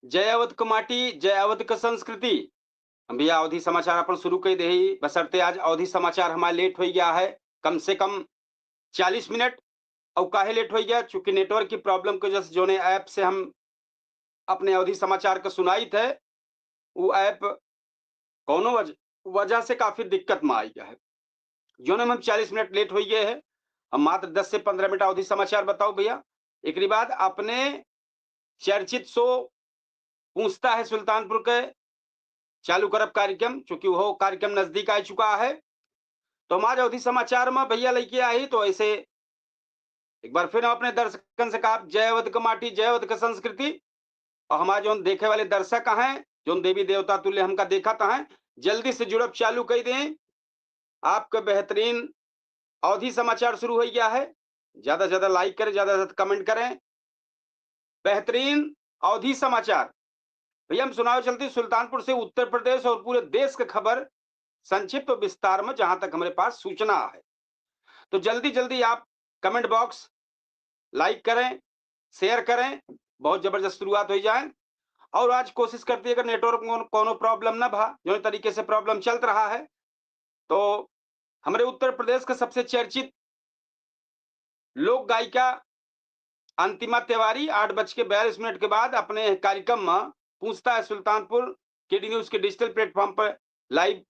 जय अवध कमाटी, जय अवध क संस्कृति। हम भैया अवधि समाचार अपन शुरू कर दे ही, बशर्ते आज अवधि समाचार हमारा लेट हो गया है, कम से कम 40 मिनट। और काहे लेट हो गया, चूंकि नेटवर्क की प्रॉब्लम की वजह से जोने ऐप से हम अपने अवधि समाचार को सुनाई थे, वो ऐप कोनो वजह से काफी दिक्कत में आई गया है, जोने में हम 40 मिनट लेट हो गए हैं। हम मात्र 10 से 15 मिनट अवधि समाचार बताओ भैया। एक बाद अपने चर्चित शो पूछता है सुल्तानपुर के चालू करब कार्यक्रम, चूंकि वो कार्यक्रम नजदीक आ चुका है। तो हमारे अवधि समाचार में भैया लेके आई, तो ऐसे एक बार फिर हम अपने दर्शकन से कहा, जय अवध का माटी, जय अवध का संस्कृति। और हमारे जो देखे वाले दर्शक हैं, जो देवी देवता तुल्य हमका देखा है, जल्दी से जुड़ब चालू कर दें। आपका बेहतरीन अवधि समाचार शुरू हो गया है। ज्यादा से ज्यादा लाइक करें, ज्यादा से ज्यादा कमेंट करें। बेहतरीन अवधि समाचार भैया हम सुनाओ चलते सुल्तानपुर से उत्तर प्रदेश और पूरे देश की खबर संक्षिप्त और विस्तार में, जहां तक हमारे पास सूचना है। तो जल्दी जल्दी आप कमेंट बॉक्स लाइक करें, शेयर करें, बहुत जबरदस्त शुरुआत हो जाए। और आज कोशिश करती है अगर नेटवर्क में कोनो प्रॉब्लम ना भा, जो तरीके से प्रॉब्लम चल रहा है, तो हमारे उत्तर प्रदेश का सबसे चर्चित लोक गायिका अंतिमा तिवारी 8:42 के बाद अपने कार्यक्रम में पूछता है सुल्तानपुर केडी न्यूज के डिजिटल प्लेटफॉर्म पर लाइव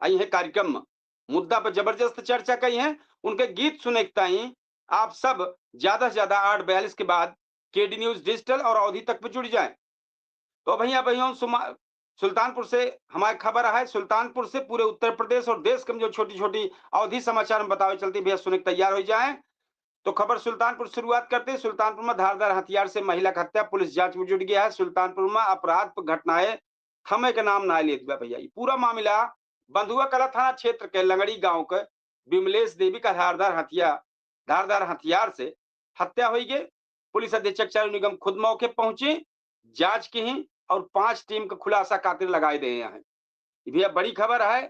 आई है। कार्यक्रम में मुद्दा पर जबरदस्त चर्चा कही है। उनके गीत सुने ही आप सब ज्यादा से ज्यादा 8:42 के बाद केडी न्यूज डिजिटल और अवधि तक पे जुड़ जाएं। तो भैया भैया सुल्तानपुर से हमारी खबर है, सुल्तानपुर से पूरे उत्तर प्रदेश और देश के जो छोटी छोटी अवधि समाचार में बतावे चलती भैया सुने तैयार हो जाए। तो खबर सुल्तानपुर शुरुआत करते हैं। सुल्तानपुर में धारदार हथियार से महिला की हत्या, पुलिस जांच में जुट गया है। सुल्तानपुर में अपराध घटनाएं थमे के नाम ना लेत बा भैया। पूरा मामला बंधुआ कला थाना क्षेत्र के लंगड़ी गांव के विमलेश देवी का धारदार हथियार से हत्या हुई गई। पुलिस अधीक्षक चारू निगम खुद मौके पहुंचे, जांच की ही और 5 टीम का खुलासा खातिर लगाए दे हैं। भैया बड़ी खबर है।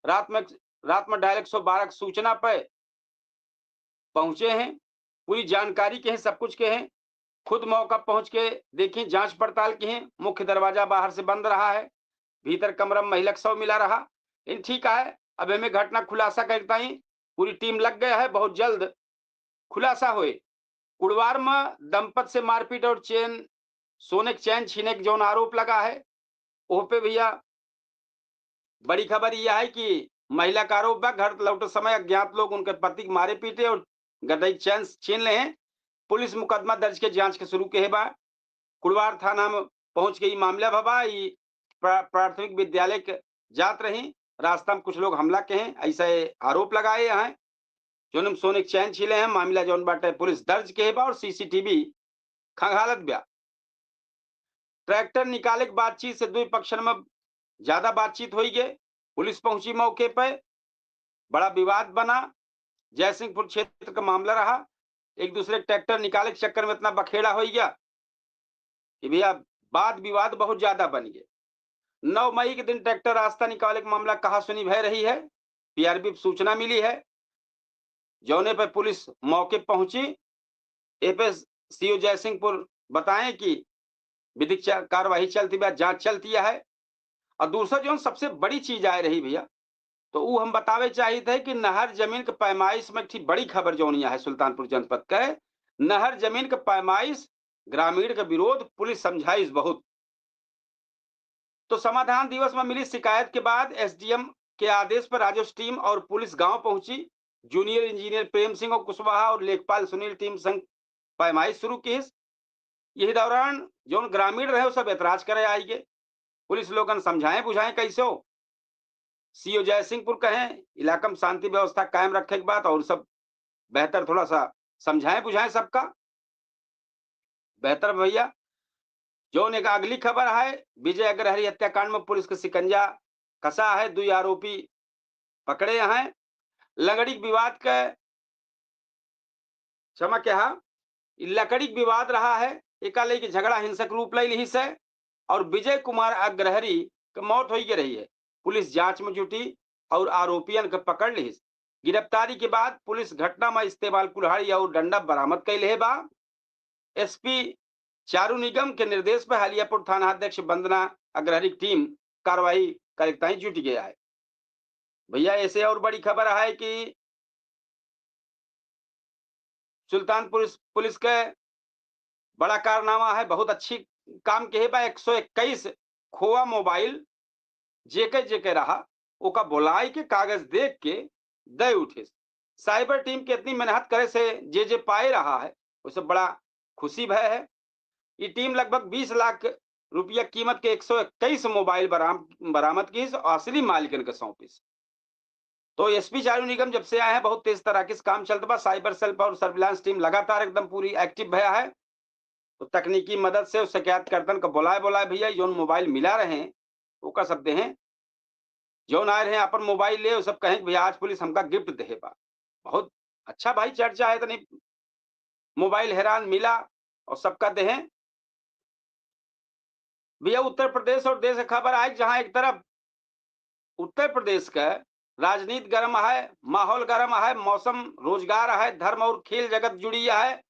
रात में डायल 112 सूचना पर पहुंचे हैं, पूरी जानकारी के हैं, सब कुछ के हैं। खुद मौका पहुंच के देखें, जांच पड़ताल की है। मुख्य दरवाजा बाहर से बंद रहा है, भीतर कमरा में महिला शव मिला रहा। इन ठीक है, अब हमें घटना खुलासा करता ही पूरी टीम लग गया है, बहुत जल्द खुलासा हुए। कुड़वार में दंपत से मारपीट और सोने के चैन छीने के जो आरोप लगा है, वो पे भैया बड़ी खबर यह है कि महिला का आरोप बा घर लौटे समय अज्ञात लोग उनके पति के मारे पीटे और गदई चैन छीन ले हैं। पुलिस मुकदमा दर्ज के जांच के शुरू के बा। कुड़वार थाना में पहुंच गई मामला भबा। प्राथमिक विद्यालय के जात रही, रास्ता में कुछ लोग हमला के हैं, ऐसे आरोप लगाए हैं। जो सोने के चैन छीले हैं, मामला जौन बाटे पुलिस दर्ज के बा और सीसीटीवी खंगालत बा। ट्रैक्टर निकाले के बातचीत से दुई पक्षन में ज्यादा बातचीत हुई गई। पुलिस पहुंची मौके पर, बड़ा विवाद बना। जयसिंहपुर क्षेत्र का मामला रहा। एक दूसरे ट्रैक्टर निकाले के चक्कर में इतना बखेड़ा हो गया कि भैया वाद विवाद बहुत ज्यादा बन गए। 9 मई के दिन ट्रैक्टर रास्ता निकाले का मामला कहा सुनी भय रही है। पीआरबी सूचना मिली है, जौने पर पुलिस मौके पहुंची। एपीएससीओ जयसिंहपुर बताएं कि विधिक कार्यवाही चलती है, जांच चलती है। और दूसरा जो सबसे बड़ी चीज आ रही भैया, तो वो हम बतावे चाहिए थे कि नहर जमीन के पैमाइश में ठीक बड़ी खबर जो है सुल्तानपुर जनपद के नहर जमीन के पैमाइश ग्रामीण का विरोध, पुलिस समझाइश बहुत। तो समाधान दिवस में मिली शिकायत के बाद एसडीएम के आदेश पर राजस्व टीम और पुलिस गांव पहुंची। जूनियर इंजीनियर प्रेम सिंह और कुशवाहा और लेखपाल सुनील टीम संग पैमाइश शुरू की। यही दौरान जो ग्रामीण रहे सब ऐतराज करे आई गए। पुलिस लोगन समझाएं बुझाएं कैसे हो। सीओ जयसिंहपुर कहें इलाका में शांति व्यवस्था कायम रखे के बाद और सब बेहतर थोड़ा सा समझाएं बुझाएं सबका बेहतर भैया। जो एक अगली खबर है, विजय अग्रहरी हत्याकांड में पुलिस का शिकंजा कसा है, 2 आरोपी पकड़े हैं। लकड़ी विवाद का क्षमा क्या लकड़ी विवाद रहा है, एक की झगड़ा हिंसक रूप ले ली से और विजय कुमार अग्रहरी की मौत हो रही है। पुलिस जांच में जुटी और आरोपियन के पकड़ ली। गिरफ्तारी के बाद पुलिस घटना में इस्तेमाल कुल्हाड़ी और डंडा बरामद कैले बा। एसपी चारू निगम के निर्देश पर हलियापुर थानाध्यक्ष वंदना अग्रहरी की टीम कार्रवाई करता ही जुट गया है। भैया ऐसे और बड़ी खबर है कि सुल्तानपुर पुलिस के बड़ा कारनामा है, बहुत अच्छी काम के है बा। 121 खोआ मोबाइल जेके जेके रहा ओका बोलाई के कागज देख के दे उठे। साइबर टीम के इतनी मेहनत करे से जे पाए रहा है उसे बड़ा खुशी भय है। ये टीम लगभग 20 लाख रुपया कीमत के 121 मोबाइल बरामद की और असली मालिकन के सौंपी। तो एसपी चारू निगम जब से आए हैं बहुत तेज तरह से काम चलता बा। साइबर सेल और सर्विलांस टीम लगातार एकदम पूरी एक्टिव भया है। तो तकनीकी मदद से शिकायत करतन का बोलाए बोलाए भैया जो मोबाइल मिला रहे हैं वो कर सकते हैं जो आए रहे अपन मोबाइल ले सब कहें भैया आज पुलिस हमका गिफ्ट दे बा। बहुत अच्छा भाई चर्चा है। तो नहीं मोबाइल हैरान मिला और सबका दे भैया। उत्तर प्रदेश और देश खबर आई जहां एक तरफ उत्तर प्रदेश का राजनीति गर्म है, माहौल गर्म है, मौसम रोजगार है, धर्म और खेल जगत जुड़ी है।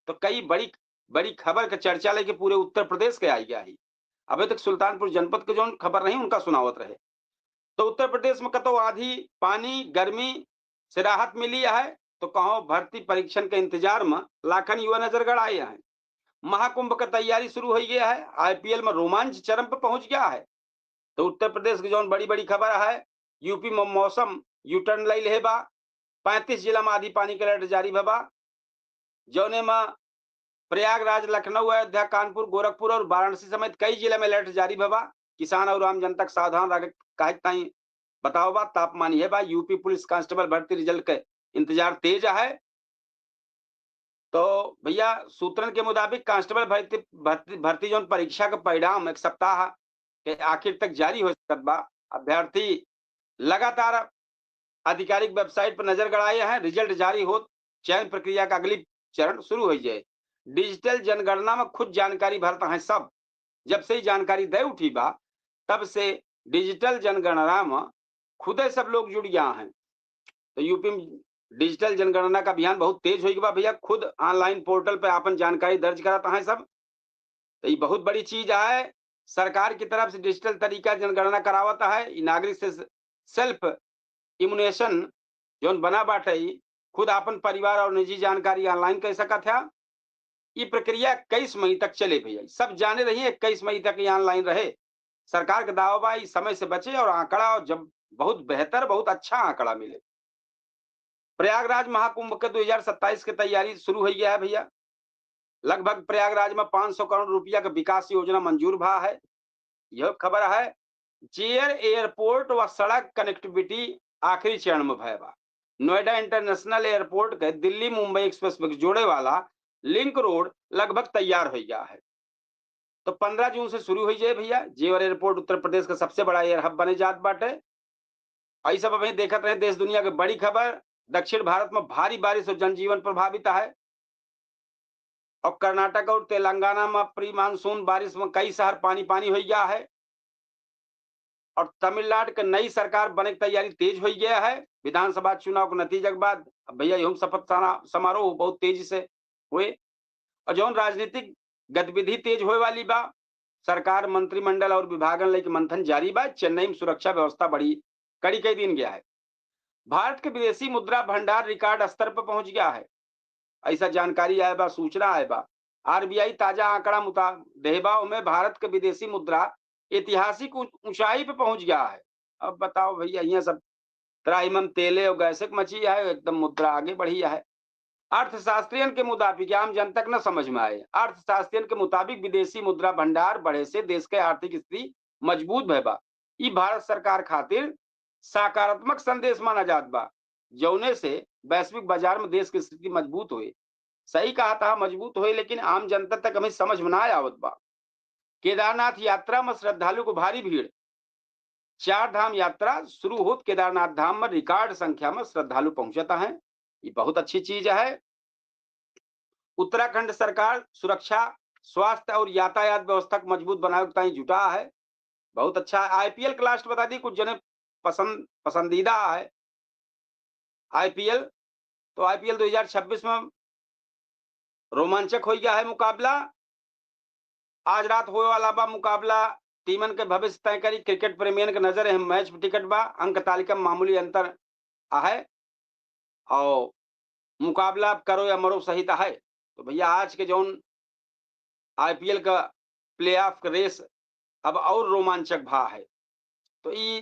तो कई बड़ी बड़ी खबर का चर्चा लेके पूरे उत्तर प्रदेश के आई गया ही। अभी तक सुल्तानपुर जनपद के जो खबर नहीं उनका सुनावत रहे। तो उत्तर प्रदेश में कतो आधी पानी गर्मी से राहत मिली है। तो कहो भर्ती परीक्षण के इंतजार में लाखन युवा नजर गड़ाए हैं। महाकुंभ का तैयारी शुरू हो गया है। आईपीएल में रोमांच चरम पर पहुंच गया है। तो उत्तर प्रदेश की जो बड़ी बड़ी खबर है यूपी में मौसम यूटर्न लई ले बा। 35 जिला में आधी पानी के अलर्ट जारी भबा। जौने में प्रयागराज, लखनऊ, अयोध्या, कानपुर, गोरखपुर और वाराणसी समेत कई जिले में अलर्ट जारी भबा। किसान और आम जनता सावधान रहे कहे बताओ बा। तापमान है बा। यूपी पुलिस कांस्टेबल भर्ती रिजल्ट के इंतजार तेज है। तो भैया सूत्रन के मुताबिक कांस्टेबल भर्ती जो परीक्षा का परिणाम एक सप्ताह के आखिर तक जारी हो सकता बा। अभ्यर्थी लगातार आधिकारिक वेबसाइट पर नजर गड़ाए हैं। रिजल्ट जारी हो चयन प्रक्रिया का अगली चरण शुरू हो जाए। डिजिटल जनगणना में खुद जानकारी भरता है सब। जब से ही जानकारी दे उठी बा तब से डिजिटल जनगणना में खुद सब लोग जुड़ गया हैं। तो यूपी में डिजिटल जनगणना का अभियान बहुत तेज हो गया भैया। खुद ऑनलाइन पोर्टल पे अपन जानकारी दर्ज कराता है सब। तो ये बहुत बड़ी चीज है। सरकार की तरफ से डिजिटल तरीका जनगणना करावता है। नागरिक से सेल्फ इम्यूनेशन जो बना बाटे खुद अपन परिवार और निजी जानकारी ऑनलाइन कर सकत है। ये प्रक्रिया 21 मई तक चले भैया। सब जाने रही 21 मई तक ये ऑनलाइन रहे। सरकार का दावा बा समय से बचे और आंकड़ा और जब बहुत बेहतर बहुत अच्छा आंकड़ा मिले। प्रयागराज महाकुंभ के 2027 की तैयारी शुरू हो गया है भैया। लगभग प्रयागराज में 500 करोड़ रुपया का विकास योजना मंजूर भा है। यह खबर है। जेयर एयरपोर्ट व सड़क कनेक्टिविटी आखिरी चरण में भय बा। नोएडा इंटरनेशनल एयरपोर्ट के दिल्ली मुंबई एक्सप्रेस वे जोड़े वाला लिंक रोड लगभग तैयार हो गया है। तो 15 जून से शुरू हो जाए भैया। जेवर एयरपोर्ट उत्तर प्रदेश का सबसे बड़ा एयर हब बने जात बाटे। आई सब अभी देखते रहे देश दुनिया की बड़ी खबर। दक्षिण भारत में भारी बारिश और जनजीवन प्रभावित है। और कर्नाटक और तेलंगाना में प्री मानसून बारिश में कई शहर पानी पानी हो गया है। और तमिलनाडु की नई सरकार बने की तैयारी तेज हो गया है। विधानसभा चुनाव के नतीजे के बाद भैया यूं शपथ समारोह बहुत तेजी से हुए। और जो राजनीतिक गतिविधि तेज होए वाली बा। सरकार मंत्रिमंडल और विभागन लेके मंथन जारी बा। चेन्नई में सुरक्षा व्यवस्था बड़ी कड़ी कई दिन गया है। भारत के विदेशी मुद्रा भंडार रिकॉर्ड स्तर पर पहुंच गया है। ऐसा जानकारी आए बा, सूचना आए बा। आरबीआई ताजा आंकड़ा देहबाव में भारत के विदेशी मुद्रा ऐतिहासिक ऊंचाई पे पहुंच गया है। अब बताओ भैया यहाँ सब त्राहिमाम तेले और गैसे मची है एकदम मुद्रा आगे बढ़ी है। अर्थशास्त्रियन के मुताबिक आम जनता न समझ में आए। अर्थशास्त्रियन के मुताबिक विदेशी मुद्रा भंडार बढ़े से देश के आर्थिक स्थिति मजबूत भयबा। ई भारत सरकार खातिर सकारात्मक संदेश माना जात बा। जौने से वैश्विक बाजार में देश की स्थिति मजबूत हुए। सही कहा था मजबूत हुए लेकिन आम जनता तक हमें समझ में ना आवत बा। केदारनाथ यात्रा में श्रद्धालु को भारी भीड़। 4 धाम यात्रा शुरू हो केदारनाथ धाम में रिकॉर्ड संख्या में श्रद्धालु पहुंचता है। ये बहुत अच्छी चीज है। उत्तराखंड सरकार सुरक्षा स्वास्थ्य और यातायात व्यवस्था को मजबूत बनाने जुटा है। बहुत अच्छा। आईपीएल का लास्ट बता दी कुछ जने पसंदीदा है आईपीएल। तो आईपीएल 2026 में रोमांचक हो गया है मुकाबला। आज रात होए वाला बा मुकाबला टीमन के भविष्य तय करी। क्रिकेट प्रेमियन के नजर है मैच पे टिकट बा। अंक तालिका में मामूली अंतर है और मुकाबला करो या मरो सहित है। तो भैया आज के जौन आईपीएल का प्लेऑफ का रेस अब और रोमांचक भा है। तो ई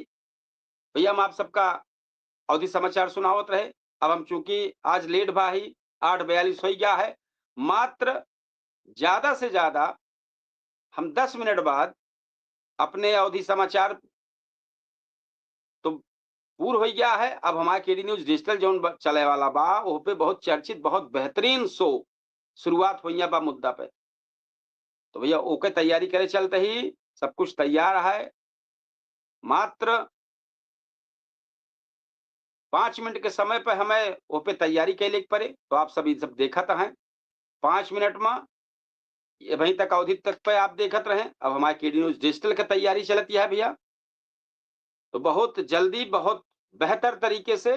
भैया हम आप सबका अवधि समाचार सुनावत रहे। अब हम चूंकि आज लेट भा ही 8:42 हो गया है। मात्र ज्यादा से ज्यादा हम 10 मिनट बाद अपने अवधि समाचार तो पूर हो गया है। अब हमारे केडी न्यूज डिजिटल जोन चले वाला बा वो पे बहुत चर्चित बहुत बेहतरीन शो शुरुआत हुई बा मुद्दा पे। तो भैया ओके तैयारी करे चलते ही सब कुछ तैयार है। मात्र 5 मिनट के समय पे हमें वो पे तैयारी कैले पड़े। तो आप सभी सब देखत हैं 5 मिनट में ये वहीं तक अवधि तक पे आप देखत रहे। अब हमारे केडी न्यूज डिजिटल की तैयारी चलती है भैया। तो बहुत जल्दी बहुत बेहतर तरीके से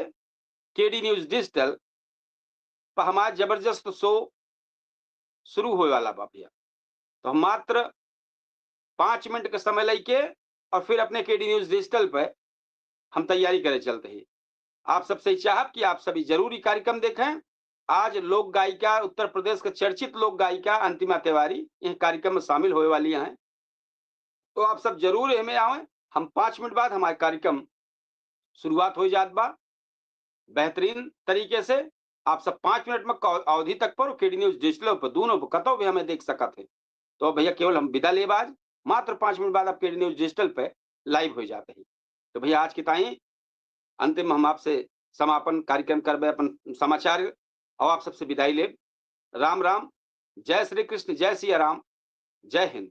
केडी न्यूज डिजिटल पर हमारा जबरदस्त शो शुरू होने वाला बा भैया। तो हम मात्र 5 मिनट का समय लेके और फिर अपने केडी न्यूज डिजिटल पे हम तैयारी करे चलते ही आप सबसे चाहब कि आप सभी जरूरी कार्यक्रम देखें। आज लोक गायिका उत्तर प्रदेश के चर्चित लोक गायिका अंतिमा तिवारी यह कार्यक्रम में शामिल होने वाली हैं। तो आप सब जरूर हमें आवें। हम 5 मिनट बाद हमारे कार्यक्रम शुरुआत हो जात बा बेहतरीन तरीके से। आप सब 5 मिनट में अवधि तक पर केडी न्यूज डिजिटल पर दोनों कतो भी हमें देख सकते हैं। तो भैया केवल हम विदा ले बाज मात्र 5 मिनट बाद आप केडी न्यूज डिजिटल पे लाइव हो जाते हैं। तो भैया आज की ताई अंतिम हम आपसे समापन कार्यक्रम करबे अपन समाचार और आप सबसे विदाई ले। राम राम, जय श्री कृष्ण, जय सिया राम, जय हिंद।